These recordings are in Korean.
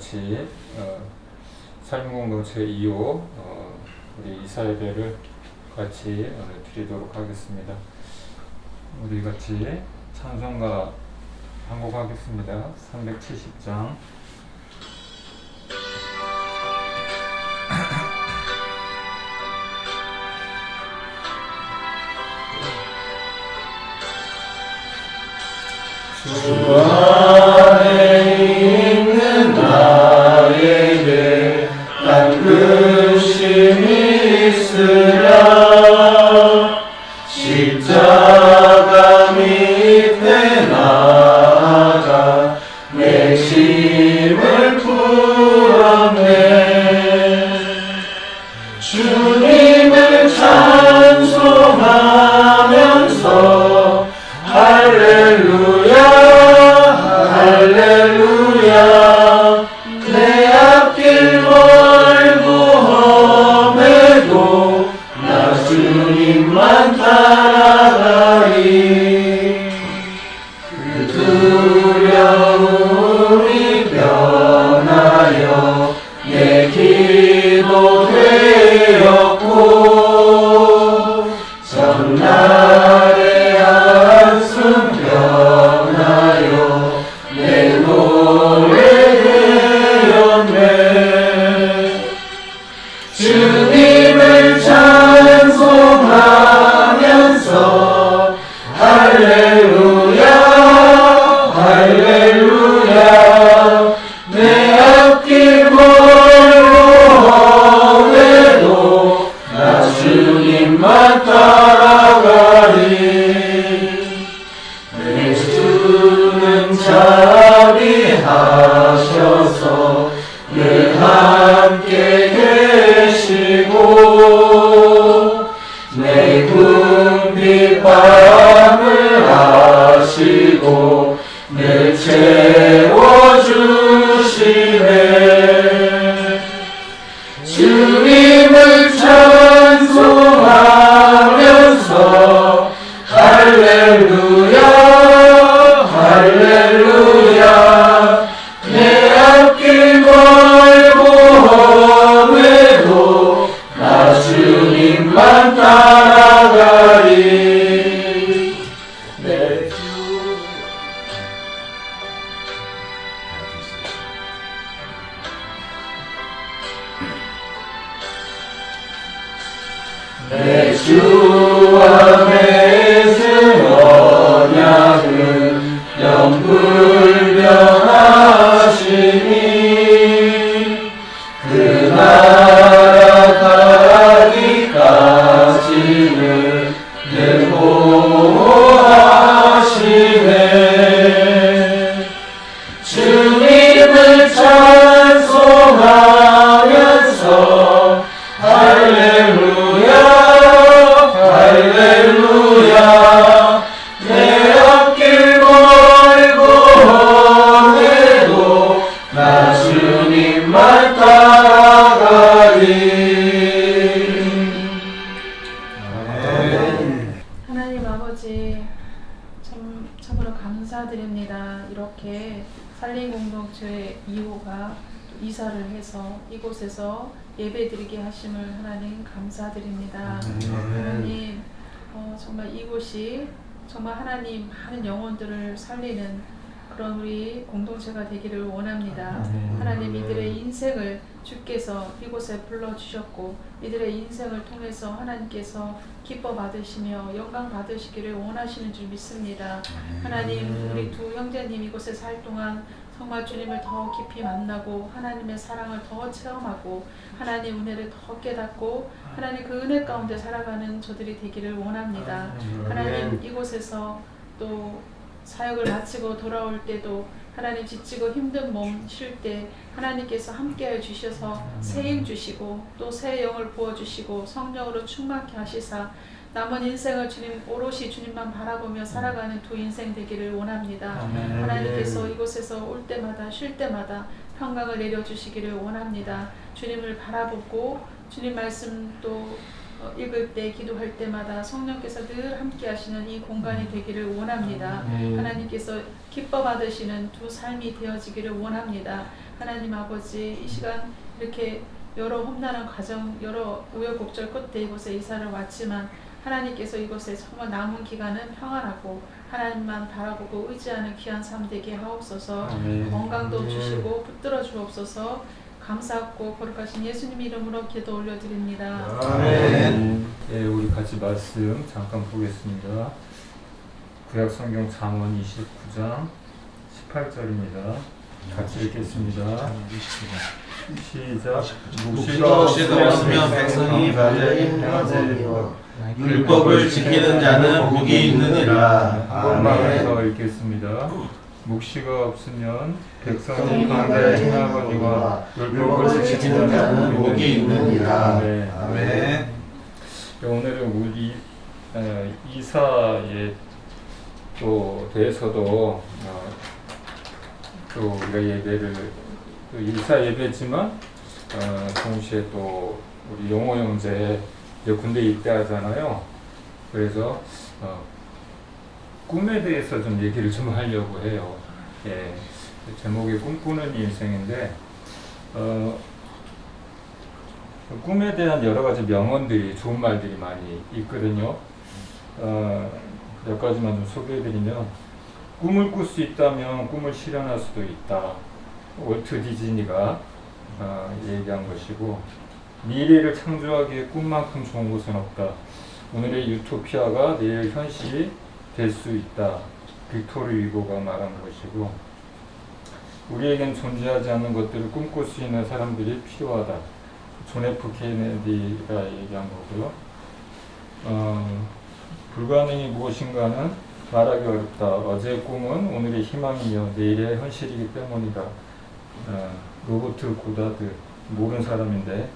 같이 삶공동체 2호 우리 이사 예배를 같이 드리도록 하겠습니다. 우리 같이 찬송가 한 곡 하겠습니다. 370장. 주 안에 있는 나에게 닦으심이 있으랴. 십자가 밑에 나아가 내 짐을 풀었네. 주님을 찬송하면서 할렐루야 할렐루야. 내 앞길 멀고 험해도 나 주님만 따라가리. 그 두려움이 변하여 내 기도 되었고 전날의 한숨 변하여 내 노래 되었네. 주님을 찬송하면서 할렐루야 할렐루야. 내 앞길 멀고 험해도 나 주님만 따라가리. 내 주는 자비하셔서 늘 함께 계시고 내 궁핍함을 아시고 늘 채워주시네. 주님을 찬송하면서 할렐루야 할렐루야. 내 앞길 멀고 험해도 나 주님만 따라가리. 내 주 내 주와 맺은 언약은 영불변하시니 그 나라 가기까지는 늘 보호하시네. 주님을 찬송하면서 할렐루야 할렐루야. 내 앞길 멀고 험해도 나 주님만 따라가리. 아멘. 하나님 아버지, 참으로 감사드립니다. 이렇게 산림공동체 2호가 이사를 해서 이곳에서 예배드리게 하심을 하나님 감사드립니다. 하나님, 정말 이곳이 정말 하나님 많은 영혼들을 살리는 그런 우리 공동체가 되기를 원합니다. 하나님, 이들의 인생을 주께서 이곳에 불러주셨고 이들의 인생을 통해서 하나님께서 기뻐 받으시며 영광 받으시기를 원하시는 줄 믿습니다. 하나님, 우리 두 형제님 이곳에 살 동안 정말 주님을 더 깊이 만나고 하나님의 사랑을 더 체험하고 하나님 은혜를 더 깨닫고 하나님 그 은혜 가운데 살아가는 저들이 되기를 원합니다. 하나님, 이곳에서 또 사역을 마치고 돌아올 때도 하나님 지치고 힘든 몸 쉴 때 하나님께서 함께하여 주셔서 새 힘 주시고 또 새 영을 부어주시고 성령으로 충만케 하시사 남은 인생을 주님 오롯이 주님만 바라보며 살아가는 두 인생 되기를 원합니다. 하나님께서 이곳에서 올 때마다 쉴 때마다 평강을 내려주시기를 원합니다. 주님을 바라보고 주님 말씀 또 읽을 때 기도할 때마다 성령께서 늘 함께 하시는 이 공간이 되기를 원합니다. 네. 하나님께서 기뻐 받으시는 두 삶이 되어지기를 원합니다. 하나님 아버지, 이 시간 이렇게 여러 험난한 과정, 여러 우여곡절 끝에 이곳에 이사를 왔지만 하나님께서 이곳에 정말 남은 기간은 평안하고 하나님만 바라보고 의지하는 귀한 삶 되게 하옵소서. 아멘. 건강도 네. 주시고 붙들어 주옵소서. 감사하고 거룩하신 예수님 이름으로 기도 올려드립니다. 아멘. 예, 우리 같이 말씀 잠깐 보겠습니다. 구약 성경 잠언 29장 18절입니다. 같이 읽겠습니다. 시작. 묵시가 없으면 백성이 완전히 행하거니와 율법을 지키는 자는 복이 있느니라. 한 번만 아멘. 더 읽겠습니다. 묵시가 없으면 백성이 강대히 행하거니와 율법을 지키는 자는 복이 있느니라. 네. 아멘. 오늘은 우리 이사에 또 대해서도 또 우리가 예배를 또 이사 예배지만 동시에 또 우리 용호 형제 이제 군대 입대하잖아요. 그래서 꿈에 대해서 좀 얘기를 좀 하려고 해요. 예, 제목이 꿈꾸는 인생인데 꿈에 대한 여러 가지 명언들이 좋은 말들이 많이 있거든요. 몇 가지만 좀 소개해드리면 꿈을 꿀 수 있다면 꿈을 실현할 수도 있다. 월트 디즈니가 얘기한 것이고 미래를 창조하기에 꿈만큼 좋은 곳은 없다. 오늘의 유토피아가 내일 현실이 될 수 있다. 빅토르 위고가 말한 것이고 우리에겐 존재하지 않는 것들을 꿈꿀 수 있는 사람들이 필요하다. 존 F 케네디가 얘기한 거고요. 불가능이 무엇인가는 말하기 어렵다. 어제의 꿈은 오늘의 희망이며 내일의 현실이기 때문이다. 로버트 고다드 모르는 사람인데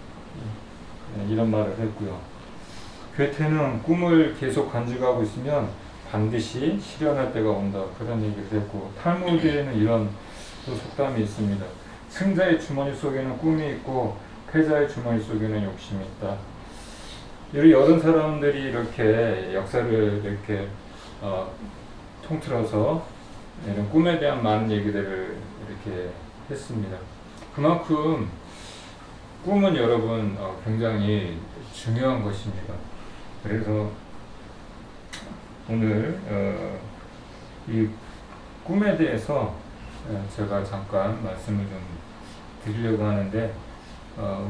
이런 말을 했고요. 괴테는 꿈을 계속 간직하고 있으면 반드시 실현할 때가 온다. 그런 얘기를 했고 탈무드에는 이런 또 속담이 있습니다. 승자의 주머니 속에는 꿈이 있고 패자의 주머니 속에는 욕심이 있다. 여러 사람들이 이렇게 역사를 이렇게 통틀어서 이런 꿈에 대한 많은 얘기들을 이렇게 했습니다. 그만큼 꿈은 여러분 굉장히 중요한 것입니다. 그래서 오늘 이 꿈에 대해서 제가 잠깐 말씀을 좀 드리려고 하는데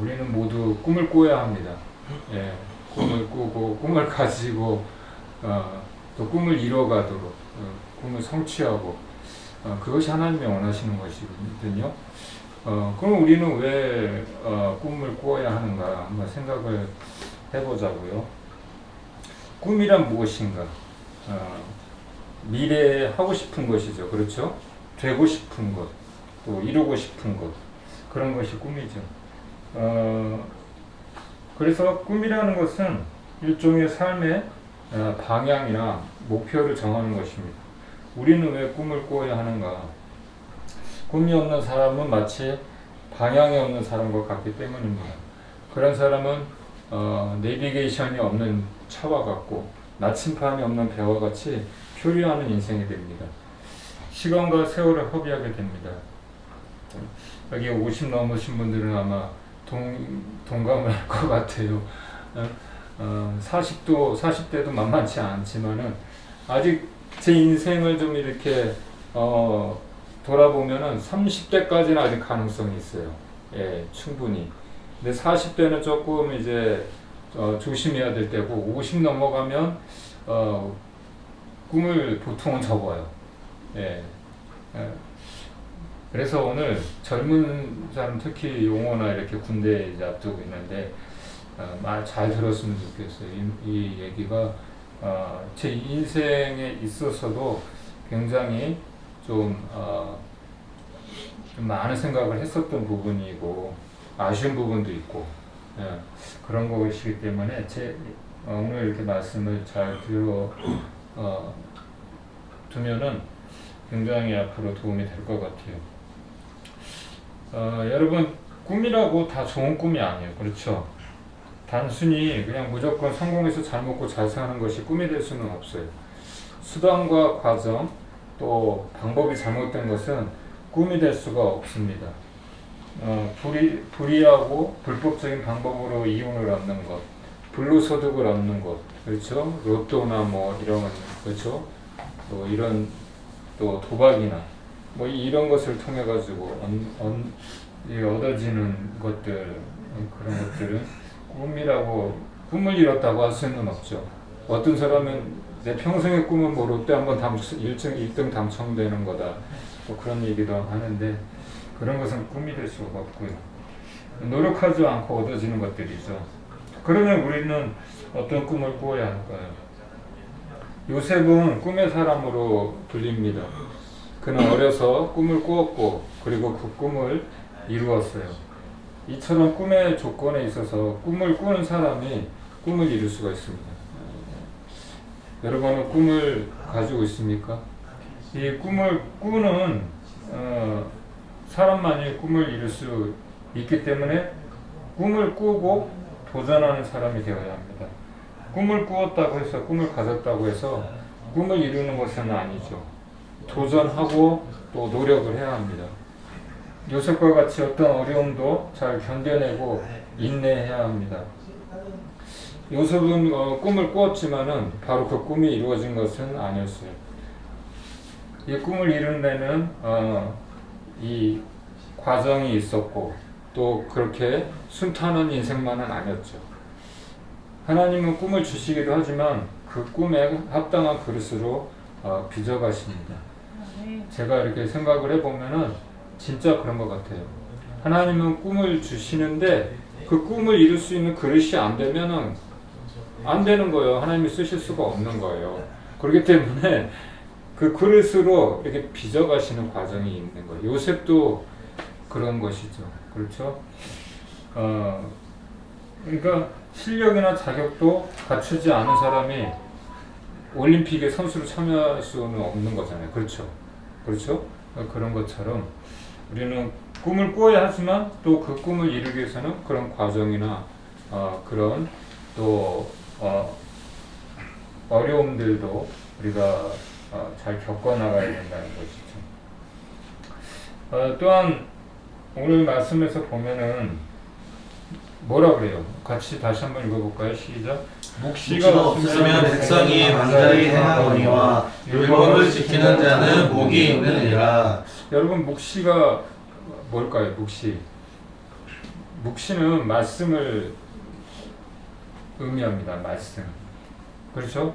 우리는 모두 꿈을 꿔야 합니다. 예, 꿈을 꾸고 꿈을 가지고 또 꿈을 이뤄가도록 꿈을 성취하고 그것이 하나님이 원하시는 것이거든요. 그럼 우리는 왜 꿈을 꾸어야 하는가 한번 생각을 해보자고요. 꿈이란 무엇인가? 미래에 하고 싶은 것이죠. 그렇죠? 되고 싶은 것, 또 이루고 싶은 것, 그런 것이 꿈이죠. 그래서 꿈이라는 것은 일종의 삶의 방향이나 목표를 정하는 것입니다. 우리는 왜 꿈을 꾸어야 하는가? 꿈이 없는 사람은 마치 방향이 없는 사람과 같기 때문입니다. 그런 사람은 내비게이션이 없는 차와 같고 나침판이 없는 배와 같이 표류하는 인생이 됩니다. 시간과 세월을 허비하게 됩니다. 여기 50 넘으신 분들은 아마 동감을 할 것 같아요. 40대도 만만치 않지만은 아직 제 인생을 좀 이렇게 돌아보면은 30대까지는 아직 가능성이 있어요. 예, 충분히. 근데 40대는 조금 이제 조심해야 될 때고 50 넘어가면 꿈을 보통은 접어요. 예. 그래서 오늘 젊은 사람 특히 용어나 이렇게 군대 이제 앞두고 있는데 말 잘 들었으면 좋겠어요. 이 얘기가 제 인생에 있어서도 굉장히 좀 많은 생각을 했었던 부분이고 아쉬운 부분도 있고 그런 것이기 때문에 오늘 이렇게 말씀을 잘 두면은 굉장히 앞으로 도움이 될 것 같아요. 여러분 꿈이라고 다 좋은 꿈이 아니에요. 그렇죠? 단순히 그냥 무조건 성공해서 잘 먹고 잘 사는 것이 꿈이 될 수는 없어요. 수단과 과정 또 방법이 잘못된 것은 꿈이 될 수가 없습니다. 불이하고 불법적인 방법으로 이윤을 얻는 것, 불로소득을 얻는 것, 그렇죠? 로또나 뭐 이런, 그렇죠? 또 이런 또 도박이나 뭐 이런 것을 통해 가지고 얻어지는 것들, 그런 것들은 꿈을 이뤘다고 할 수는 없죠. 어떤 사람은 내 평생의 꿈은 뭐 롯데 한번 1등 당첨되는 거다, 또 그런 얘기도 하는데 그런 것은 꿈이 될 수가 없고요. 노력하지 않고 얻어지는 것들이죠. 그러면 우리는 어떤 꿈을 꾸어야 할까요? 요셉은 꿈의 사람으로 불립니다. 그는 어려서 꿈을 꾸었고 그리고 그 꿈을 이루었어요. 이처럼 꿈의 조건에 있어서 꿈을 꾸는 사람이 꿈을 이룰 수가 있습니다. 여러분은 꿈을 가지고 있습니까? 이 꿈을 꾸는 사람만이 꿈을 이룰 수 있기 때문에 꿈을 꾸고 도전하는 사람이 되어야 합니다. 꿈을 꾸었다고 해서, 꿈을 가졌다고 해서 꿈을 이루는 것은 아니죠. 도전하고 또 노력을 해야 합니다. 요셉과 같이 어떤 어려움도 잘 견뎌내고 인내해야 합니다. 요셉은 꿈을 꾸었지만은 바로 그 꿈이 이루어진 것은 아니었어요. 이 꿈을 이룬 데는 이 과정이 있었고 또 그렇게 순탄한 인생만은 아니었죠. 하나님은 꿈을 주시기도 하지만 그 꿈에 합당한 그릇으로 빚어가십니다. 제가 이렇게 생각을 해보면은 진짜 그런 것 같아요. 하나님은 꿈을 주시는데 그 꿈을 이룰 수 있는 그릇이 안 되면은 안 되는 거예요. 하나님이 쓰실 수가 없는 거예요. 그렇기 때문에 그 그릇으로 이렇게 빚어가시는 과정이 있는 거예요. 요셉도 그런 것이죠. 그렇죠? 그러니까 실력이나 자격도 갖추지 않은 사람이 올림픽에 선수로 참여할 수는 없는 거잖아요. 그렇죠? 그렇죠? 그런 것처럼 우리는 꿈을 꾸어야 하지만 또 그 꿈을 이루기 위해서는 그런 과정이나 그런 또 어려움들도 우리가 잘 겪어나가야 된다는 것이죠. 또한 오늘 말씀에서 보면은 뭐라 그래요? 같이 다시 한번 읽어볼까요? 시작. 묵시가 없으면 백성이 방자히 행하거니와 율법을 지키는 자는 복이 있느니라. 여러분, 묵시가 뭘까요? 묵시는 말씀을 의미합니다. 말씀. 그렇죠?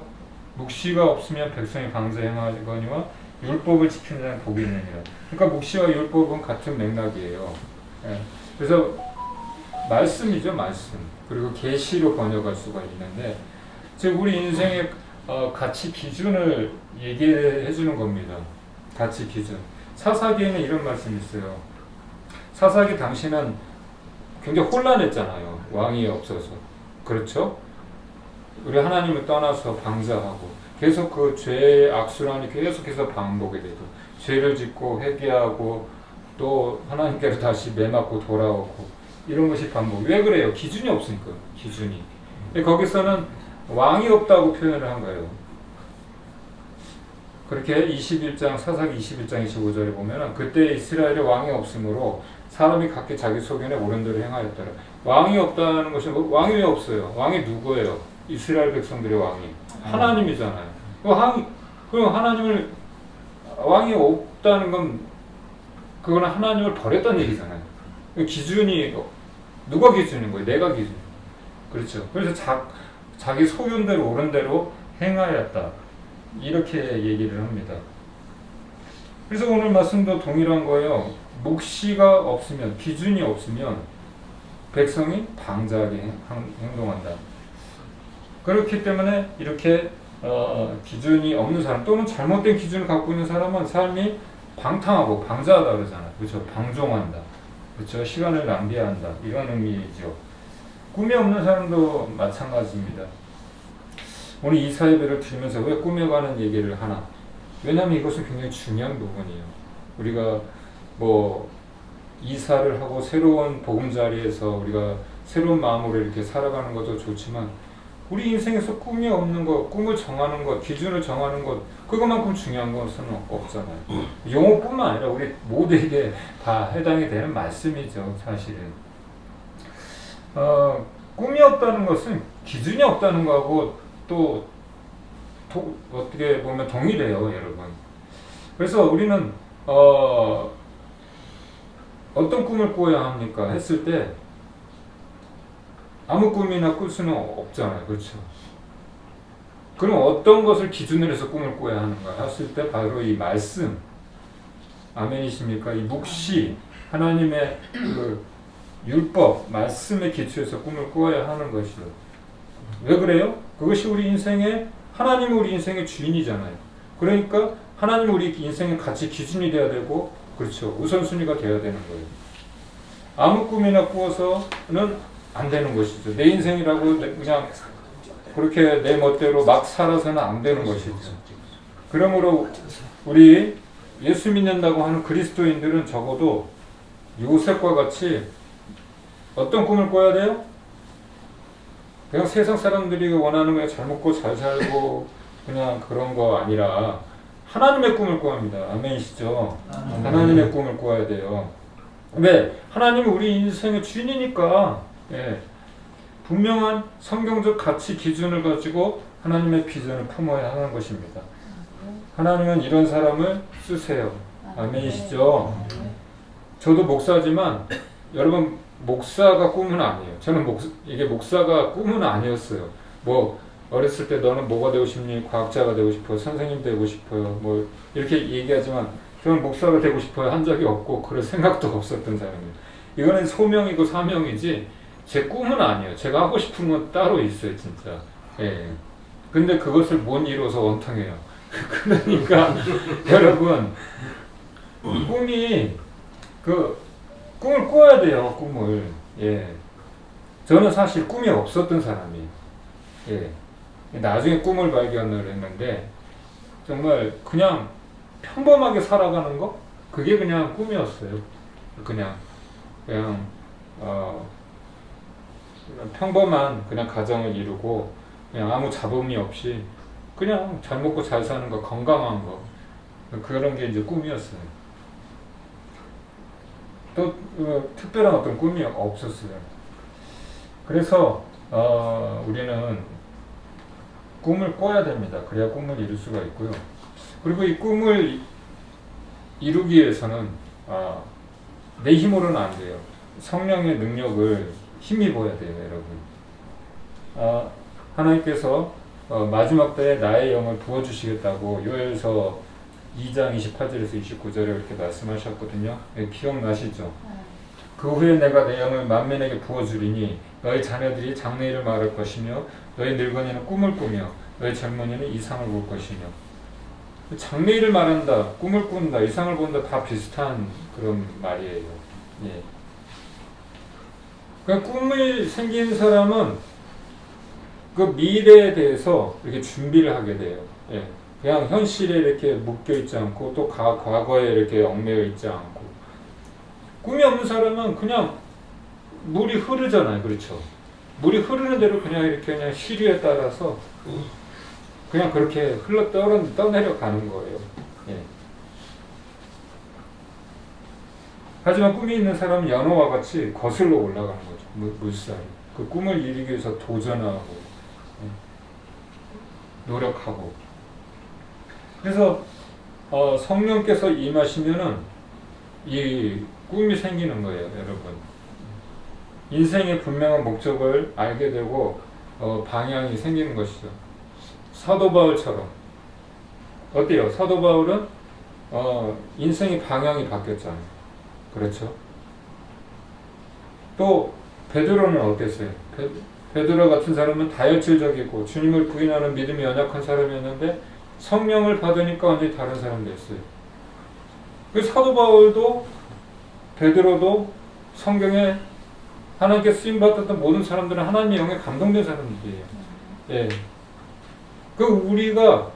묵시가 없으면 백성이 방자히 행하거니와 율법을 지키는 자는 복이 있느니라. 그러니까 묵시와 율법은 같은 맥락이에요. 예. 그래서 말씀이죠, 말씀. 그리고 계시로 번역할 수가 있는데, 즉 우리 인생의 가치 기준을 얘기해 주는 겁니다. 가치 기준. 사사기에는 이런 말씀이 있어요. 사사기 당시는 굉장히 혼란했잖아요. 왕이 없어서. 그렇죠? 우리 하나님을 떠나서 방자하고 계속 그 죄의 악순환이 계속해서 반복이 되고 죄를 짓고 회개하고 또 하나님께로 다시 매맞고 돌아오고 이런 것이 반복. 왜 그래요? 기준이 없으니까. 기준이. 거기서는 왕이 없다고 표현을 한 거예요. 그렇게 21장 사사기 21장 25절에 보면은 그때 이스라엘에 왕이 없으므로 사람이 각기 자기 소견에 옳은 대로 행하였더라. 왕이 없다는 것이 왕이 왜 없어요? 왕이 누구예요? 이스라엘 백성들의 왕이 하나님이잖아요. 그럼 하나님을 왕이 없다는 건 그거는 하나님을 버렸다는 얘기잖아요. 기준이 누가 기준인 거예요? 내가 기준. 그렇죠. 그래서 자기 소견대로 옳은 대로 행하였다. 이렇게 얘기를 합니다. 그래서 오늘 말씀도 동일한 거예요. 묵시가 없으면, 기준이 없으면 백성이 방자하게 행동한다. 그렇기 때문에 이렇게 기준이 없는 사람 또는 잘못된 기준을 갖고 있는 사람은 삶이 방탕하고 방자하다 그러잖아요. 그렇죠? 방종한다. 그렇죠? 시간을 낭비한다. 이런 의미죠. 꿈이 없는 사람도 마찬가지입니다. 오늘 이사 예배를 드리면서 왜 꾸며가는 얘기를 하나? 왜냐하면 이것은 굉장히 중요한 부분이에요. 우리가 뭐 이사를 하고 새로운 보금자리에서 우리가 새로운 마음으로 이렇게 살아가는 것도 좋지만 우리 인생에서 꿈이 없는 것, 꿈을 정하는 것, 기준을 정하는 것 그것만큼 중요한 것은 없잖아요. 용어뿐만 아니라 우리 모두에게 다 해당이 되는 말씀이죠, 사실은. 꿈이 없다는 것은 기준이 없다는 거하고 또 어떻게 보면 동일해요, 여러분. 그래서 우리는 어떤 꿈을 꿔야 합니까? 했을 때 아무 꿈이나 꿀 수는 없잖아요. 그렇죠? 그럼 어떤 것을 기준으로 해서 꿈을 꿔야 하는가 했을 때 바로 이 말씀, 아멘이십니까? 이 묵시, 하나님의 그 율법, 말씀의 기초에서 꿈을 꿔야 하는 것이요. 왜 그래요? 그것이 우리 인생의, 하나님은 우리 인생의 주인이잖아요. 그러니까 하나님은 우리 인생의 같이 기준이 돼야 되고, 그렇죠. 우선순위가 돼야 되는 거예요. 아무 꿈이나 꾸어서는 안 되는 것이죠. 내 인생이라고 그냥 그렇게 내 멋대로 막 살아서는 안 되는 것이죠. 그러므로 우리 예수 믿는다고 하는 그리스도인들은 적어도 요셉과 같이 어떤 꿈을 꿔야 돼요? 그냥 세상 사람들이 원하는 거에 잘 먹고 잘 살고 그냥 그런 거 아니라 하나님의 꿈을 꿔야 합니다. 아멘이시죠? 하나님의 꿈을 꿔야 돼요. 왜? 하나님은 우리 인생의 주인이니까. 예, 분명한 성경적 가치 기준을 가지고 하나님의 비전을 품어야 하는 것입니다. 하나님은 이런 사람을 쓰세요. 아멘이시죠? 저도 목사지만 여러분 목사가 꿈은 아니에요. 저는 이게 목사가 꿈은 아니었어요. 뭐 어렸을 때 너는 뭐가 되고 싶니? 과학자가 되고 싶어요. 선생님 되고 싶어요. 뭐 이렇게 얘기하지만 저는 목사가 되고 싶어요 한 적이 없고 그럴 생각도 없었던 사람이에요. 이거는 소명이고 사명이지 제 꿈은 아니에요. 제가 하고 싶은 건 따로 있어요, 진짜. 예. 근데 그것을 못 이뤄서 원통해요. 그러니까 여러분 꿈이 꿈을 꿔야 돼요, 꿈을. 예. 저는 사실 꿈이 없었던 사람이에요. 예. 나중에 꿈을 발견을 했는데 정말 그냥 평범하게 살아가는 거 그게 그냥 꿈이었어요. 그냥 평범한 그냥 가정을 이루고 그냥 아무 잡음이 없이 그냥 잘 먹고 잘 사는 거, 건강한 거 그런 게 이제 꿈이었어요. 또 특별한 어떤 꿈이 없었어요. 그래서 우리는 꿈을 꿔야 됩니다. 그래야 꿈을 이룰 수가 있고요. 그리고 이 꿈을 이루기 위해서는 내 힘으로는 안 돼요. 성령의 능력을 힘입어야 돼요, 여러분. 하나님께서 마지막 때에 나의 영을 부어주시겠다고 요엘서 2장 28절에서 29절에 이렇게 말씀하셨거든요. 기억나시죠? 그 후에 내가 내 영을 만민에게 부어주리니 너희 자녀들이 장래일을 말할 것이며 너희 늙은이는 꿈을 꾸며 너희 젊은이는 이상을 볼 것이며. 장래일을 말한다, 꿈을 꾼다, 이상을 본다 다 비슷한 그런 말이에요. 예. 그러니까 꿈이 생긴 사람은 그 미래에 대해서 이렇게 준비를 하게 돼요. 예. 그냥 현실에 이렇게 묶여 있지 않고 또 과거에 이렇게 얽매여 있지 않고. 꿈이 없는 사람은 그냥 물이 흐르잖아요. 그렇죠? 물이 흐르는 대로 그냥 이렇게 그냥 시류에 따라서 그냥 그렇게 떠내려 가는 거예요. 예. 하지만 꿈이 있는 사람은 연어와 같이 거슬러 올라가는 거죠. 물살이. 그 꿈을 이루기 위해서 도전하고 노력하고. 그래서 성령께서 임하시면은 이 꿈이 생기는 거예요, 여러분. 인생의 분명한 목적을 알게 되고 방향이 생기는 것이죠. 사도 바울처럼 어때요? 사도 바울은 인생의 방향이 바뀌었잖아요. 그렇죠? 또 베드로는 어땠어요? 베드로 같은 사람은 다혈질적이고 주님을 부인하는 믿음이 연약한 사람이었는데 성령을 받으니까 완전히 다른 사람이 됐어요. 그 사도 바울도 베드로도 성경에 하나님께 쓰임받았던 모든 사람들은 하나님의 영에 감동된 사람들이에요. 예. 그 우리가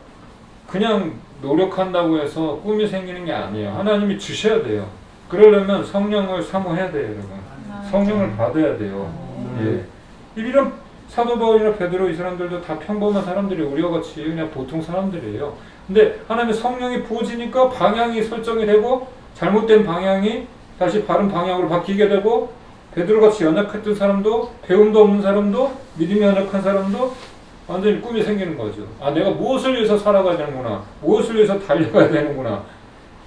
그냥 노력한다고 해서 꿈이 생기는 게 아니에요. 하나님이 주셔야 돼요. 그러려면 성령을 사모해야 돼요, 여러분. 성령을 받아야 돼요. 예. 이런 사도 바울이나 베드로 이 사람들도 다 평범한 사람들이 우리와 같이 그냥 보통 사람들이에요. 근데 하나님의 성령이 부어지니까 방향이 설정이 되고 잘못된 방향이 다시 바른 방향으로 바뀌게 되고 베드로같이 연약했던 사람도 배움도 없는 사람도 믿음이 연약한 사람도 완전히 꿈이 생기는 거죠. 아, 내가 무엇을 위해서 살아가야 되는구나. 무엇을 위해서 달려가야 되는구나.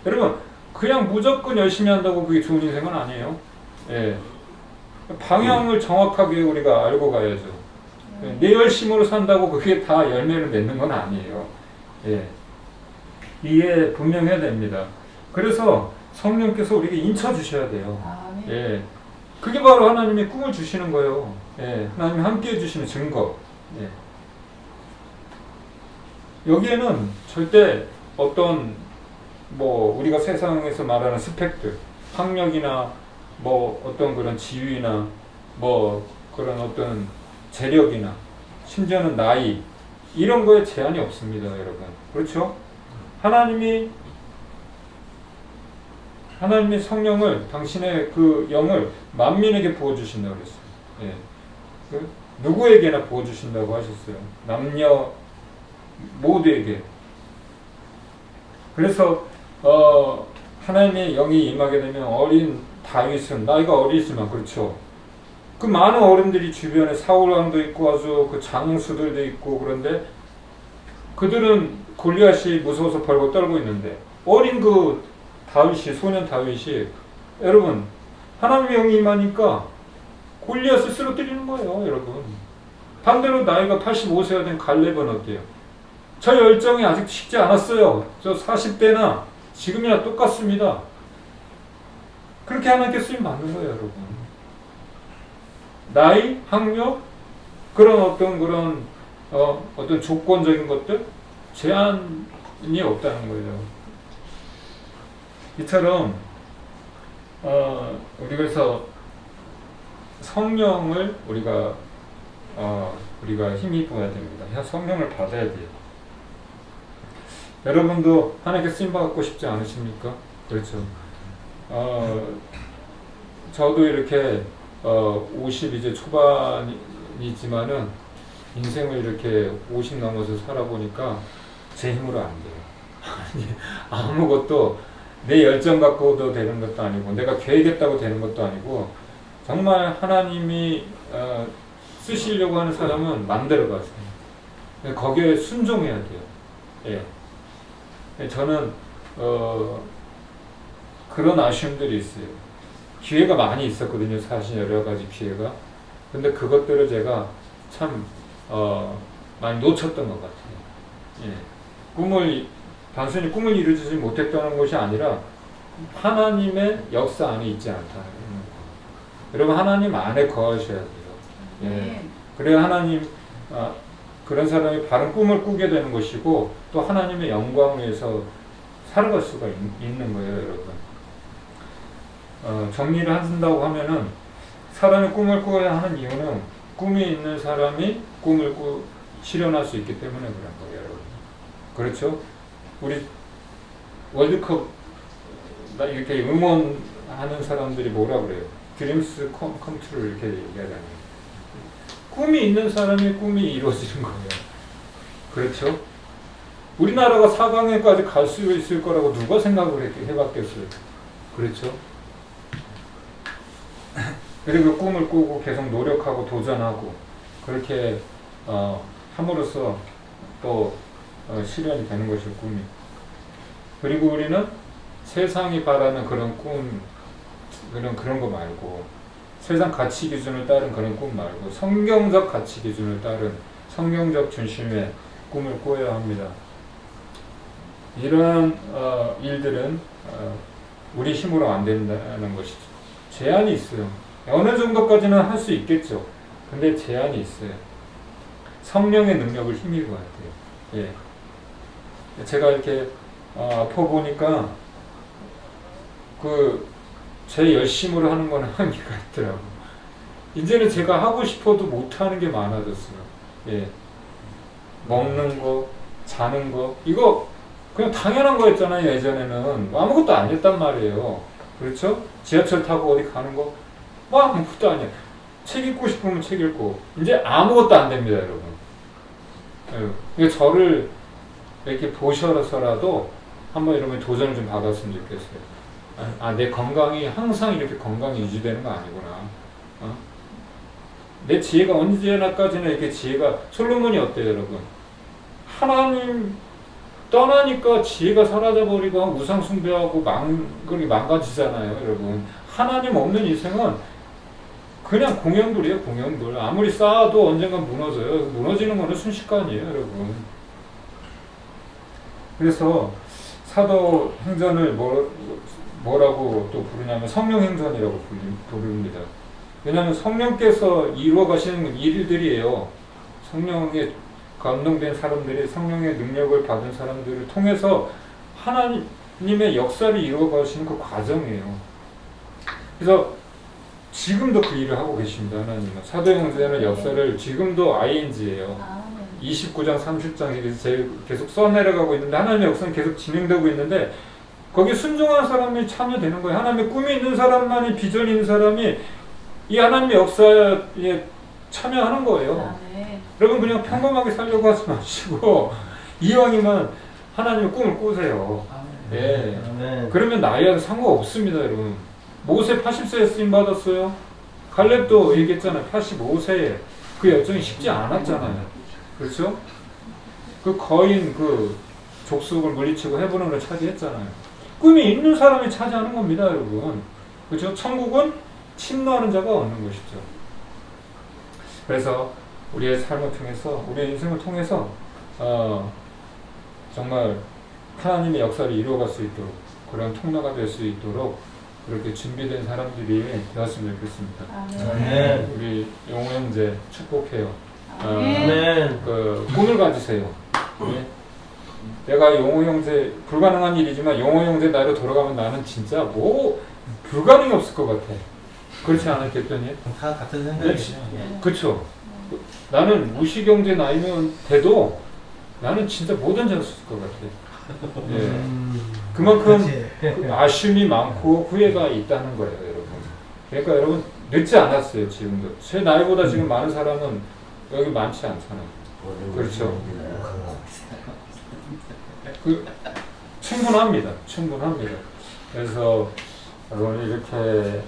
여러분, 그냥 무조건 열심히 한다고 그게 좋은 인생은 아니에요. 예. 방향을 정확하게 우리가 알고 가야죠. 내 열심으로 산다고 그게 다 열매를 맺는 건 아니에요. 예. 이해 분명해야 됩니다. 그래서 성령께서 우리에게 인쳐 주셔야 돼요. 아멘. 예. 그게 바로 하나님의 꿈을 주시는 거예요. 예. 하나님이 함께 해주시는 증거. 예. 여기에는 절대 어떤 뭐 우리가 세상에서 말하는 스펙들, 학력이나 뭐 어떤 그런 지위나 뭐 그런 어떤 재력이나 심지어는 나이 이런 거에 제한이 없습니다, 여러분. 그렇죠? 하나님이 성령을 당신의 그 영을 만민에게 부어주신다고 그랬어요. 예. 그 누구에게나 부어주신다고 하셨어요. 남녀 모두에게. 그래서 하나님의 영이 임하게 되면 어린 다윗은 나이가 어리지만 그렇죠. 그 많은 어른들이 주변에 사울 왕도 있고 아주 그 장수들도 있고 그런데 그들은 골리앗이 무서워서 벌벌 떨고 있는데 어린 그 다윗이 소년 다윗이 여러분 하나님의 영이 임하니까 골리앗을 쓰러뜨리는 거예요, 여러분. 반대로 나이가 85세가 된 갈렙은 어때요? 저 열정이 아직 식지 않았어요. 저 40대나 지금이나 똑같습니다. 그렇게 하나님께 쓰임 받는 거예요, 여러분. 나이, 학력, 그런 어떤 조건적인 것들 제한이 없다는 거예요. 이처럼 우리가 그래서 성령을 우리가 힘입어야 됩니다. 성령을 받아야 돼요. 여러분도 하나님께 쓰임 받고 싶지 않으십니까? 그렇죠. 저도 이렇게 50 이제 초반이지만은 인생을 이렇게 50 넘어서 살아보니까 제 힘으로 안 돼요. 아무것도 내 열정 갖고도 되는 것도 아니고 내가 계획했다고 되는 것도 아니고 정말 하나님이 쓰시려고 하는 사람은 만들어 가세요. 거기에 순종해야 돼요. 예. 저는 그런 아쉬움들이 있어요. 기회가 많이 있었거든요. 사실 여러 가지 기회가. 근데 그것들을 제가 참 많이 놓쳤던 것 같아요. 예. 단순히 꿈을 이루지 못했다는 것이 아니라 하나님의 역사 안에 있지 않다. 여러분 하나님 안에 거하셔야 돼요. 예. 그래야 하나님 그런 사람이 바른 꿈을 꾸게 되는 것이고 또 하나님의 영광을 위해서 살아갈 수가 있는 거예요, 여러분. 정리를 한다고 하면은 사람이 꿈을 꾸어야 하는 이유는 꿈이 있는 사람이 꿈을 실현할 수 있기 때문에 그런 거예요, 여러분. 그렇죠? 우리 월드컵 이렇게 응원하는 사람들이 뭐라 그래요? 드림스 컴트루 이렇게 얘기하잖아요. 꿈이 있는 사람이 꿈이 이루어지는 거예요. 그렇죠? 우리나라가 4강에까지 갈 수 있을 거라고 누가 생각을 해봤겠어요? 그렇죠? 그리고 꿈을 꾸고 계속 노력하고 도전하고 그렇게 함으로써 또 실현이 되는 것이 꿈이. 그리고 우리는 세상이 바라는 그런 꿈, 그런 거 말고 세상 가치 기준을 따른 그런 꿈 말고 성경적 가치 기준을 따른 성경적 중심의 꿈을 꾸어야 합니다. 이러한 일들은 우리 힘으로 안 된다는 것이죠. 제한이 있어요. 어느 정도까지는 할 수 있겠죠. 근데 제한이 있어요. 성령의 능력을 힘입어야 돼요. 예. 제가 이렇게 아파 보니까 제 열심으로 하는 거는 한계가 있더라고. 이제는 제가 하고 싶어도 못하는 게 많아졌어요. 예. 먹는 거, 자는 거, 이거 그냥 당연한 거였잖아요. 예전에는 아무것도 아니었단 말이에요. 그렇죠? 지하철 타고 어디 가는 거 뭐 아무것도 아니야. 책 읽고 싶으면 책 읽고 이제 아무것도 안 됩니다, 여러분. 그러니까 저를 이렇게 보셔서라도 한번 이러면 도전을 좀 받았으면 좋겠어요. 내 건강이 항상 이렇게 건강이 유지되는 거 아니구나. 내 지혜가 언제나까지나 이렇게 지혜가 솔로몬이 어때요, 여러분? 하나님 떠나니까 지혜가 사라져버리고 우상 숭배하고 그렇게 망가지잖아요, 여러분. 하나님 없는 인생은 그냥 공연돌이에요, 공연돌. 아무리 쌓아도 언젠간 무너져요. 무너지는 거는 순식간이에요, 여러분. 그래서 사도행전을 뭐라고 또 부르냐면 성령행전이라고 부릅니다. 왜냐하면 성령께서 이루어 가시는 일들이에요. 성령에 감동된 사람들이 성령의 능력을 받은 사람들을 통해서 하나님의 역사를 이루어 가시는 그 과정이에요. 그래서 지금도 그 일을 하고 계십니다, 하나님은. 사도행전의 역사를 지금도 ING예요. 29장, 30장 계속 써내려가고 있는데 하나님의 역사는 계속 진행되고 있는데 거기에 순종한 사람이 참여되는 거예요. 하나님의 꿈이 있는 사람만이, 비전이 있는 사람이 이 하나님의 역사에 참여하는 거예요. 여러분 그냥 평범하게 살려고 하지 마시고 이왕이면 하나님의 꿈을 꾸세요. 예. 그러면 나이와는 상관없습니다, 여러분. 모세 80세에 쓰임 받았어요. 갈렙도 얘기했잖아요. 85세에 그 여정이 쉽지 않았잖아요. 그렇죠? 그 거인 그 족속을 물리치고 헤브론을 차지했잖아요. 꿈이 있는 사람이 차지하는 겁니다, 여러분. 그렇죠? 천국은 침노하는 자가 얻는 것이죠. 그래서 우리의 삶을 통해서, 우리의 인생을 통해서 정말 하나님의 역사를 이루어갈 수 있도록, 그런 통로가 될 수 있도록 그렇게 준비된 사람들이 되었으면 좋겠습니다. 아멘. 우리 용호 형제 축복해요. 아멘. 꿈을 가지세요. 네? 내가 용호 형제, 불가능한 일이지만 용호 형제 나이로 돌아가면 나는 진짜 불가능이 없을 것 같아. 그렇지 않았겠더니? 다 같은 생각이죠. 그쵸. 나는 무시경제 나이면 돼도 나는 진짜 뭐든지 할 수 있을 것 같아. 예. 그만큼 아쉬움이 많고 후회가 있다는 거예요, 여러분. 그러니까 여러분 늦지 않았어요, 지금도. 제 나이보다 지금 많은 사람은 여기 많지 않잖아요. 그렇죠. 충분합니다. 충분합니다. 그래서 여러분 이렇게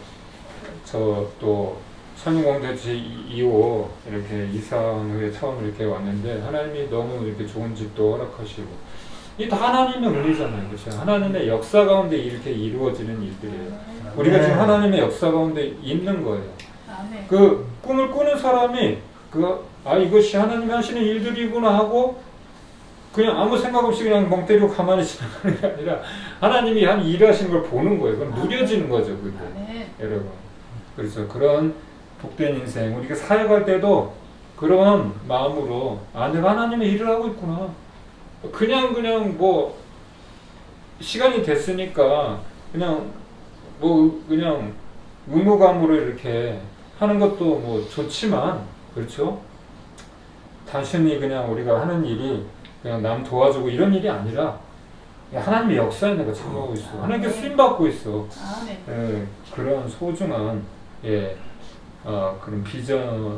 저 또 선유공대 제2호 이렇게 이사한 후에 처음 이렇게 왔는데 하나님이 너무 이렇게 좋은 집도 허락하시고 이 다 하나님의 은혜잖아요. 그렇죠? 하나님의 역사 가운데 이렇게 이루어지는 일들이에요. 우리가 지금 하나님의 역사 가운데 있는 거예요. 그 꿈을 꾸는 사람이 이것이 하나님이 하시는 일들이구나 하고 그냥 아무 생각 없이 그냥 멍 때리고 가만히 지나가는 게 아니라 하나님이 한 일하시는 걸 보는 거예요. 그건 누려지는 거죠, 그게. 여러분. 그래서 그런 복된 인생, 우리가 사역할 때도 그런 마음으로 내가 하나님의 일을 하고 있구나. 그냥 시간이 됐으니까 그냥 의무감으로 이렇게 하는 것도 좋지만, 그렇죠? 단순히 그냥 우리가 하는 일이 그냥 남 도와주고 이런 일이 아니라 하나님의 역사에 내가 참여하고 있어. 하나님께 쓰임받고 있어. 그런 소중한 그런 비전을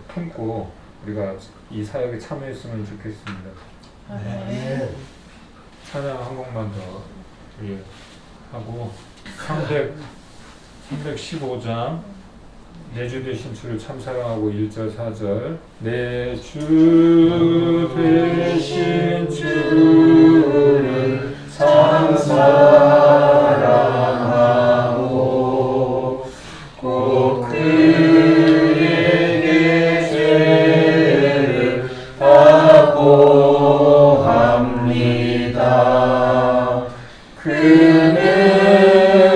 품고 우리가 이 사역에 참여했으면 좋겠습니다. 찬양 한 곡만 더 하고 315장 내 주 되신 주를 참 사랑하고 1절 4절 내 주 되신 주를 참 사랑하고 꼭 그에게 죄를 바고합니다. 그는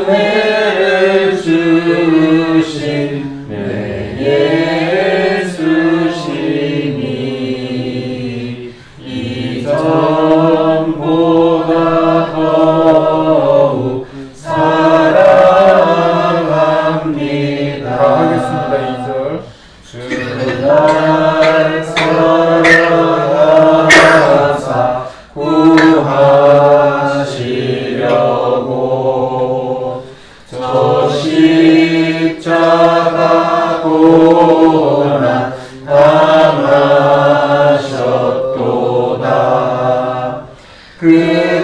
은혜를 주신 내 예수시니 이전보다 더욱 사랑합니다. 다 하겠습니다. 2절 주 날 사랑하사 구하시려고 저 십자 끝없이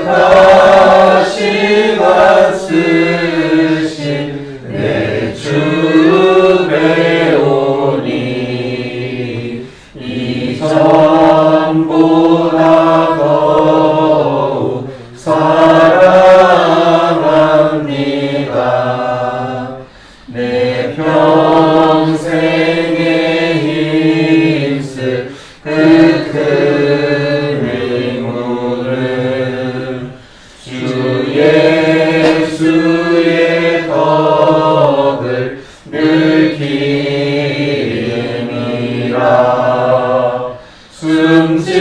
왔으신 내 주 배우니 이전보다 더욱 사랑합니다. 내 평생에 힘쓸 그 큰 의무를 주 예수의 덕을 늘 기름이라. 숨질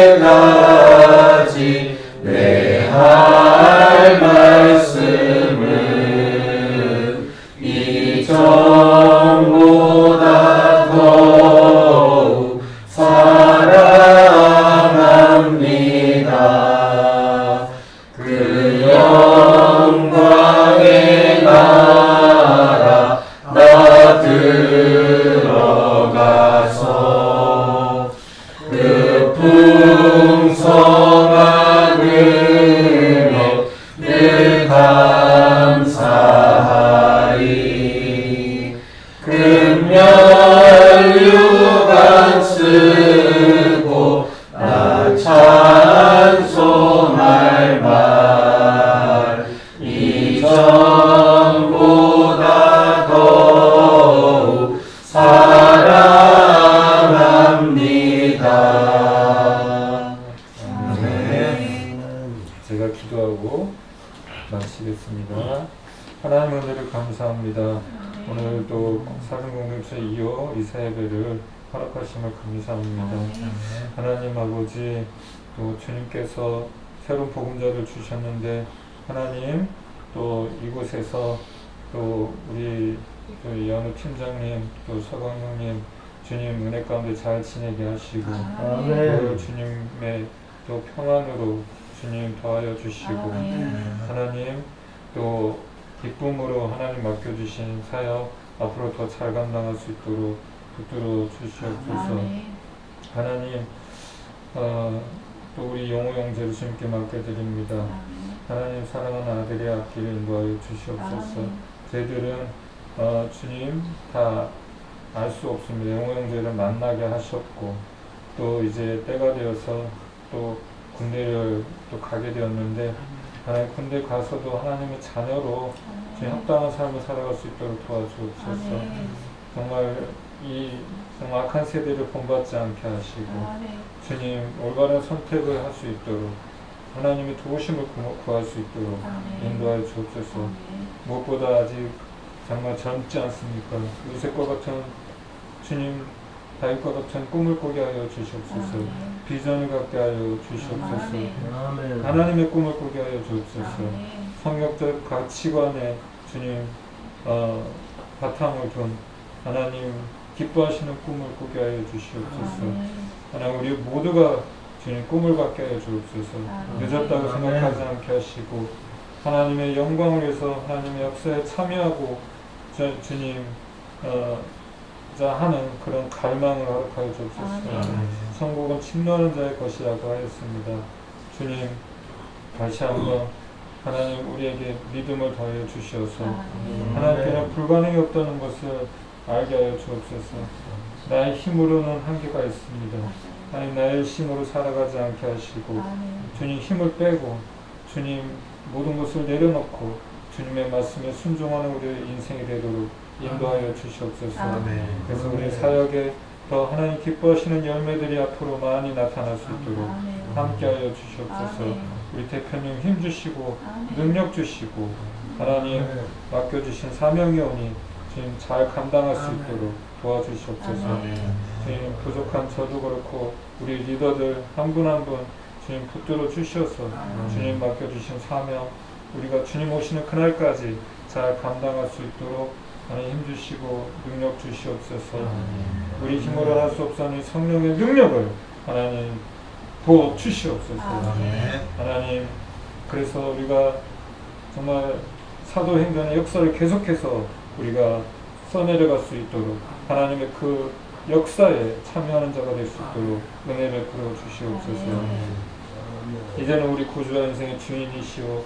때에까지 내 할 말씀은 이전보다 더욱 사랑합니다. 그 영광의 나라 나 들어가서 그 풍성한 은혜 늘 감사하리. 금면류관 쓰고 나 찬송할 말 이전보다 더욱 사랑합니다. 아멘. 제가 기도하고 마치겠습니다. 하나님 은혜를 감사합니다. 오늘 또 사순공동체 2호 이사예배를 허락하심을 감사합니다. 하나님 아버지, 또 주님께서 새로운 복음자를 주셨는데 하나님 또 이곳에서 또 우리 또 연우 팀장님 또 서광용님 주님 은혜 가운데 잘 지내게 하시고 또 주님의 또 평안으로 주님 더하여 주시고 하나님 또 기쁨으로 하나님 맡겨주신 사역 앞으로 더 잘 감당할 수 있도록 붙들어 주시옵소서. 하나님 또 우리 영호 형제를 주님께 맡겨드립니다. 하나님 사랑하는 아들의 앞길을 인도하여 주시옵소서. 저희들은 주님 다 알 수 없습니다. 영호 형제를 만나게 하셨고 또 이제 때가 되어서 또 군대를 또 가게 되었는데 하나님 군대 가서도 하나님의 자녀로 주님 합당한 삶을 살아갈 수 있도록 도와주옵소서. 정말 이 정말 악한 세대를 본받지 않게 하시고 주님 올바른 선택을 할 수 있도록 하나님의 도우심을 구할 수 있도록 인도하여 주옵소서. 무엇보다 아직 정말 젊지 않습니까? 요셉과 같은 주님 다윗과 같은 꿈을 꾸게 하여 주시옵소서. 비전을 갖게 하여 주시옵소서. 하나님의 꿈을 꾸게 하여 주옵소서. 성경적 가치관에 주님 바탕을 둔 하나님 기뻐하시는 꿈을 꾸게 하여 주시옵소서. 하나님 우리 모두가 주님 꿈을 갖게 하여 주옵소서. 늦었다고 생각하지 않게 하시고 하나님의 영광을 위해서 하나님의 역사에 참여하고 주님 하는 그런 갈망을 허락하여 주옵소서. 천국은 침노하는 자의 것이라고 하였습니다. 주님 다시 한번 하나님 우리에게 믿음을 더해 주시어서 하나님께는 불가능이 없다는 것을 알게 하여 주옵소서. 나의 힘으로는 한계가 있습니다. 하나님 나의 힘으로 살아가지 않게 하시고 주님 힘을 빼고 주님 모든 것을 내려놓고 주님의 말씀에 순종하는 우리의 인생이 되도록 인도하여 주시옵소서. 그래서 우리 사역에 더 하나님 기뻐하시는 열매들이 앞으로 많이 나타날 수 있도록 함께하여 주시옵소서. 우리 대표님 힘 주시고 능력 주시고 하나님 맡겨주신 사명이 오니 주님 잘 감당할 수 있도록 도와주시옵소서. 주님 부족한 저도 그렇고 우리 리더들 한 분 한 분 주님 붙들어 주셔서 주님 맡겨주신 사명 우리가 주님 오시는 그날까지 잘 감당할 수 있도록 하나님 힘 주시고 능력 주시옵소서. 우리 힘으로 할 수 없사니 성령의 능력을 하나님 부어 주시옵소서. 하나님 그래서 우리가 정말 사도행전의 역사를 계속해서 우리가 써내려갈 수 있도록 하나님의 그 역사에 참여하는 자가 될 수 있도록 은혜 베풀어 주시옵소서. 이제는 우리 구주와 인생의 주인이시오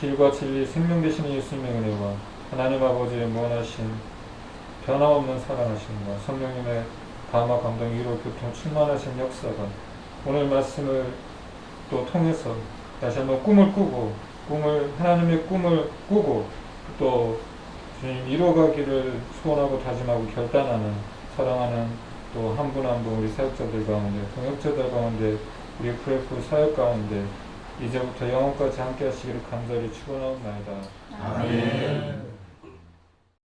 길과 진리 생명 되시는 예수님의 은혜와 하나님 아버지의 무한하신 변함없는 사랑하심과 성령님의 감화 감동 위로 교통 충만하신 역사가 오늘 말씀을 또 통해서 다시 한번 꿈을 꾸고 하나님의 꿈을 꾸고 또 주님 이루어가기를 소원하고 다짐하고 결단하는 사랑하는 또 한 분 한 분 우리 사역자들 가운데 동역자들 가운데 우리 프레프 사역 가운데 이제부터 영원까지 함께 하시기를 간절히 축원하옵나이다. 아멘.